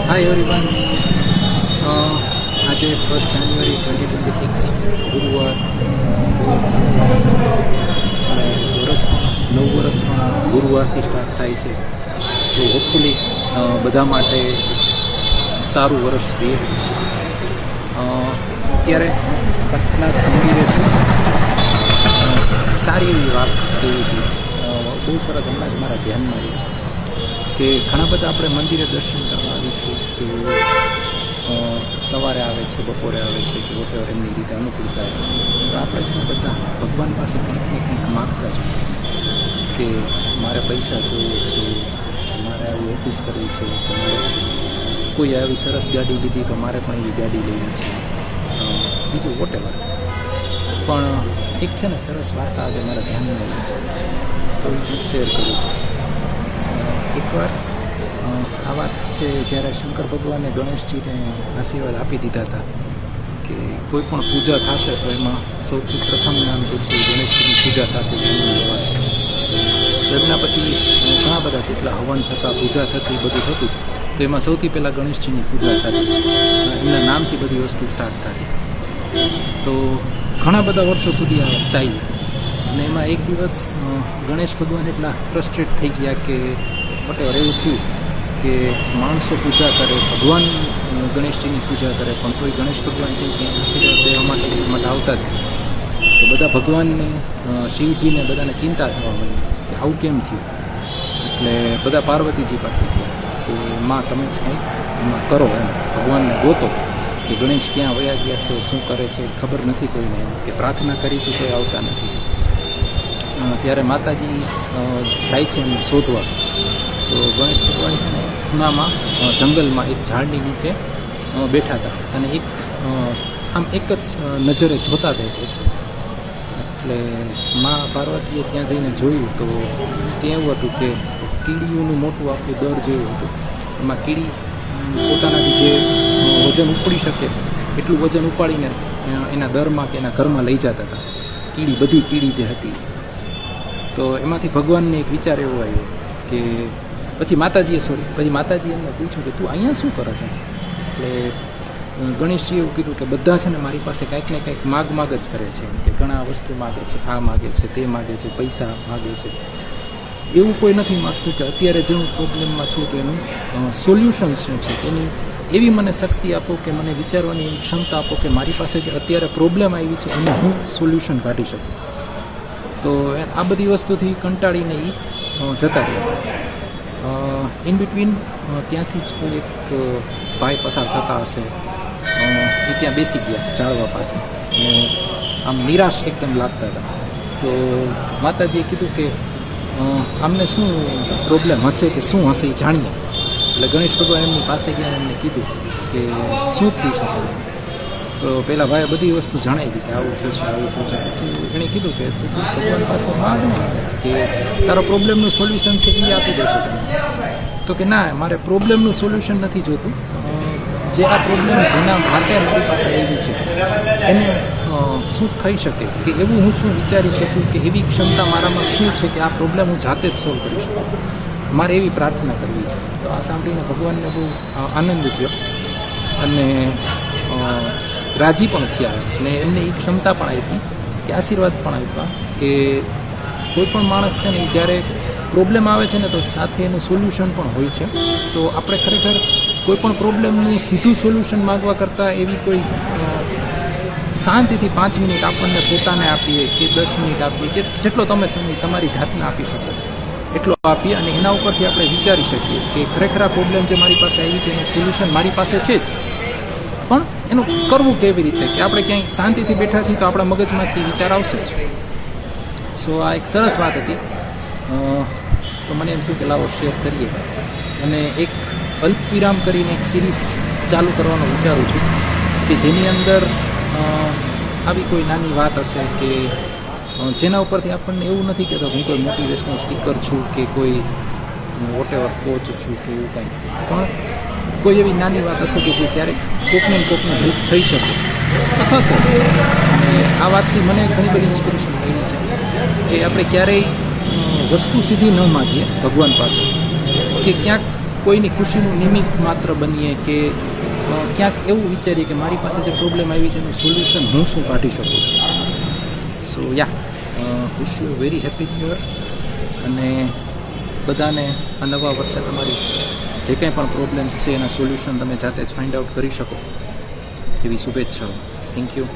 Hi everyone, આજે 1 જાન્યુઆરી 2026 ગુરુવાર અને નવું વર્ષ પણ ગુરુવારથી સ્ટાર્ટ થાય છે. તો હોપફુલી બધા માટે સારું વર્ષ જોઈએ. અત્યારે કચ્છના મંદિરે છું. સારી એવી વાત થઈ હતી, બહુ સરસ. હમણાં જ મારા ધ્યાનમાં આવી કે ઘણા બધા આપણે મંદિરે દર્શન કરવા આવી છીએ, કે સવારે આવે છે, બપોરે આવે છે, કે વોટેવર એમની રીતે અનુકૂળતા. તો આપણે છે બધા ભગવાન પાસે કંઈક ને કંઈક માગતા જ કે મારે પૈસા જોઈએ છે, મારે આવી ઓફિસ કરવી છે, કે મારે કોઈ આવી સરસ ગાડી લીધી તો મારે પણ એવી ગાડી લેવી છે, બીજું વોટેવર. પણ એક છે ને સરસ વાર્તા આજે મારા ધ્યાનમાં આવી, તો હું શેર કરું છું. એકવાર આ વાત છે જ્યારે શંકર ભગવાને ગણેશજીને આશીર્વાદ આપી દીધા હતા કે કોઈ પણ પૂજા થશે તો એમાં સૌથી પ્રથમ નામ જે છે ગણેશજીની પૂજા થશે, એનું લેવાશે. તો એમના પછી ઘણા બધા જેટલા હવન થતા, પૂજા થતી, બધું થતું, તો એમાં સૌથી પહેલાં ગણેશજીની પૂજા થતી, એમના નામથી બધી વસ્તુ સ્ટાર્ટ થતી. તો ઘણા બધા વર્ષો સુધી આ ચાલી, અને એમાં એક દિવસ ગણેશ ભગવાન એટલા ફ્રસ્ટ્રેટ થઈ ગયા કે વટેવર એવું થયું કે માણસો પૂજા કરે, ભગવાન ગણેશજીની પૂજા કરે, પણ કોઈ ગણેશ ભગવાન છે કે આશીર્વાદ દેવા માટે આવતા જ. તો બધા ભગવાનને, શિવજીને બધાને ચિંતા થવા માંડી કે આવું કેમ થયું. એટલે બધા પાર્વતીજી પાસે ગયા કે માં તમે જ કંઈક એમાં કરો, એમ ભગવાનને ગોતો કે ગણેશ ક્યાં વયા ગયા છે, શું કરે છે, ખબર નથી કોઈને, એમ કે પ્રાર્થના કરીશું તો આવતા નથી. ત્યારે માતાજી જાય છે એમને શોધવા. તો ગણેશ ભગવાન છે ને ખૂણામાં જંગલમાં એક ઝાડની નીચે બેઠા હતા, અને આમ એક જ નજરે જોતા હતા એક વસ્તુ. એટલે મા પાર્વતીએ ત્યાં જઈને જોયું તો ત્યાં એવું હતું કે કીડીઓનું મોટું આપણું દર જેવું હતું. એમાં કીડી પોતાનાથી જે વજન ઉપાડી શકે એટલું વજન ઉપાડીને એના દરમાં કે એના ઘરમાં લઈ જતા હતા, બધી કીડી જે હતી. તો એમાંથી ભગવાનને એક વિચાર એવો આવ્યો કે પછી માતાજીએ એમને પૂછ્યું કે તું અહીંયા શું કરે છે. એટલે ગણેશજીએ એવું કીધું કે બધા છે ને મારી પાસે કાંઈક ને કાંઈક માગ જ કરે છે, કે ઘણા વસ્તુ માગે છે, આ માગે છે, તે માગે છે, પૈસા માગે છે. એવું કોઈ નથી માગતું કે અત્યારે જે હું પ્રોબ્લેમમાં છું તો એનું સોલ્યુશન શું છે, એની એવી મને શક્તિ આપો, કે મને વિચારવાની એવી ક્ષમતા આપો કે મારી પાસે જે અત્યારે પ્રોબ્લેમ આવી છે એનું હું સોલ્યુશન કાઢી શકું. તો આ બધી વસ્તુથી કંટાળીને એ જતા રહ્યા. ઇન બિટવીન ત્યાંથી જ કોઈ એક ભાઈ પસાર થતા હશે, એ ત્યાં બેસી ગયા ઝાડવા પાસે, અને આમ નિરાશ એકદમ લાગતા હતા. તો માતાજીએ કીધું કે આમને શું પ્રોબ્લેમ હશે, કે શું હશે એ જાણીએ. એટલે ગણેશ ભગવાન એમની પાસે ગયા, એમને કીધું કે શું થયું છે તમને. તો પેલા ભાઈએ બધી વસ્તુ જણાવી કે આવું થયું છે, આવું થયું છે. તો એણે કીધું કે તું ભગવાન પાસે માગ ને, કે તારો પ્રોબ્લેમનું સોલ્યુશન છે એ આપી દેશે તમને. તો કે ના, મારે પ્રોબ્લેમનું સોલ્યુશન નથી જોતું, જે આ પ્રોબ્લેમ જેના માટે મારી પાસે આવી છે એને શું થઈ શકે, કે એવું હું શું વિચારી શકું, કે એવી ક્ષમતા મારામાં શું છે કે આ પ્રોબ્લેમ હું જાતે જ સોલ્વ કરી શકું. મારે એવી પ્રાર્થના કરવી છે. તો આ સાંભળીને ભગવાનને બહુ આનંદ થયો, અને રાજી પણ થયા, અને એમને એ ક્ષમતા પણ આપી, કે આશીર્વાદ પણ આપ્યા કે કોઈ પણ માણસ છે ને જ્યારે પ્રોબ્લેમ આવે છે ને તો સાથે એનું સોલ્યુશન પણ હોય છે. તો આપણે ખરેખર કોઈ પણ પ્રોબ્લેમનું સીધું સોલ્યુશન માગવા કરતાં એવી કોઈ શાંતિથી 5 મિનિટ આપણને પોતાને આપીએ, કે 10 મિનિટ આપીએ, કે જેટલો તમે સમય તમારી જાતને આપી શકો એટલો આપીએ, અને એના ઉપરથી આપણે વિચારી શકીએ કે ખરેખર આ પ્રોબ્લેમ જે મારી પાસે આવી છે એનું સોલ્યુશન મારી પાસે છે જ, પણ એનું કરવું કેવી રીતે, કે આપણે ક્યાંય શાંતિથી બેઠા છીએ તો આપણા મગજમાંથી વિચાર આવશે જ. સો આ એક સરસ વાત હતી. તો મને એમ થયું કે લાવો શેર કરીએ. અને એક અલ્પવિરામ કરીને એક સિરીઝ ચાલુ કરવાનો વિચારું છું, કે જેની અંદર આવી કોઈ નાની વાત હશે કે જેના ઉપરથી આપણને એવું નથી કહેતો હું કોઈ મોટિવેશનલ સ્પીકર છું, કે કોઈ વોટેવર કોચ છું, કે એવું કંઈ, પણ કોઈ એવી નાની વાત હશે કે જે ક્યારેક કોકને હેલ્પ થઈ શકે, થશે. અને આ વાતથી મને ઘણી બધી ઇન્સ્પિરેશન મળી છે કે આપણે ક્યારેય વસ્તુ સીધી ન માગીએ ભગવાન પાસે, કે ક્યાંક કોઈની ખુશીનું નિમિત્ત માત્ર બનીએ કે ક્યાંક એવું વિચારીએ કે મારી પાસે જે પ્રોબ્લેમ આવી છે એનું સોલ્યુશન હું શું કાઢી શકું. So wish you very happy new year. અને બધાને આ નવા વર્ષે તમારી જે કંઈ પણ પ્રોબ્લેમ્સ છે એના સોલ્યુશન તમે જાતે જ ફાઇન્ડ આઉટ કરી શકો એવી શુભેચ્છાઓ. Thank you.